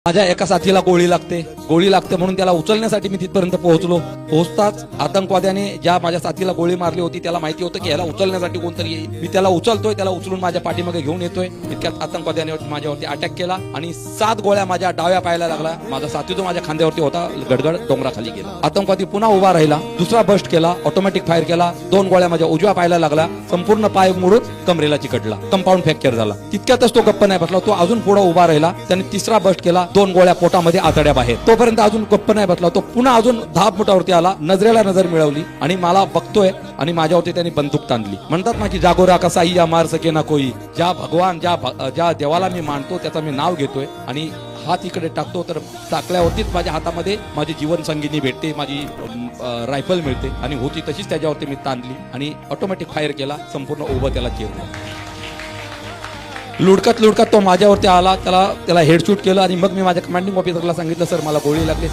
माझ्या एका साथीला गोळी लागते म्हणून त्याला उचलण्यासाठी मी तिथपर्यंत पोहोचताच आतंकवाद्याने ज्या माझ्या साथीला गोळी मारली होती त्याला माहिती होतं की याला उचलण्यासाठी कोणतरी येईल. मी त्याला उचलतोय, त्याला उचलून माझ्या पाठीमागे घेऊन येतोय. इतक्यात आतंकवाद्याने माझ्यावरती अटॅक केला आणि 7 गोळ्या माझ्या डाव्या पायाला लागला. माझा साथी जो माझ्या खांद्यावरती होता गडगड डोंगराखाली गेला. आतंकवादी पुन्हा उभा राहिला, दुसरा बस्ट केला, ऑटोमॅटिक फायर केला. 2 गोळ्या माझ्या उजव्या पायाला लागला, संपूर्ण पाय मोडून कमरेला चिकटला, कंपाऊंड फ्रॅक्चर झाला. तितक्यातच तो गप्प नाही बसला, तो अजून पुढे उभा राहिला. त्याने तिसरा बस्ट केला, 2 गोळ्या पोटामध्ये आतड्या बाहेर. तोपर्यंत अजून गप्प नाही बसला, तो पुन्हा अजून 10 फुटावरती आला, नजरेला नजर मिळवली आणि मला बघतोय आणि माझ्यावरती त्यांनी बंदूक ताणली. म्हणतात ना की जागोरा कसा या मार सके ना कोई. ज्या भगवान ज्या देवाला मी मानतो त्याचं मी नाव घेतोय आणि हात इकडे टाकतो तर टाकल्यावरतीच माझ्या हातामध्ये माझी जीवन संगिनी भेटते, माझी रायफल मिळते आणि होती तशीच त्याच्यावरती मी ताणली आणि ऑटोमॅटिक फायर केला, संपूर्ण उभं त्याला चिरलं. लुडकत तो माझ्यावरती आला, त्याला हेडशूट केलं आणि मग मी माझ्या कमांडिंग ऑफिसरला सांगितलं, सर मला गोळी लागली,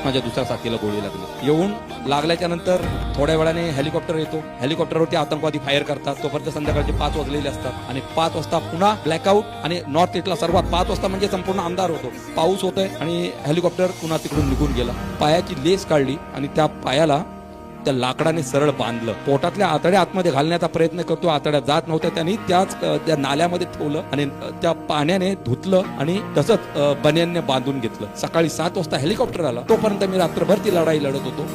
माझ्या दुसऱ्या साथीला गोळी लागली. येऊन लागल्याच्या नंतर थोड्या वेळाने हेलिकॉप्टर येतो, हेलिकॉप्टरवरती आतंकवादी फायर करतात. तोपर्यंत संध्याकाळचे 5 वाजलेले असतात आणि 5 वाजता पुन्हा ब्लॅकआउट आणि नॉर्थ ईस्टला सर्वात 5 वाजता म्हणजे संपूर्ण अंधार होतो, पाऊस होतोय आणि हेलिकॉप्टर पुन्हा तिकडून निघून गेला. पायाची लेस काढली आणि त्या पायाला त्या लाकडाने सरळ बांधलं. पोटातल्या आतड्या आतमध्ये घालण्याचा प्रयत्न करतो, आतड्या जात नव्हत्या, त्यांनी त्या नाल्यामध्ये ठेवलं आणि त्या पाण्याने धुतलं आणि तसंच बनियानने बांधून घेतलं. सकाळी 7 वाजता हेलिकॉप्टर आला. तोपर्यंत मी रात्रभर ती लढाई लढत होतो.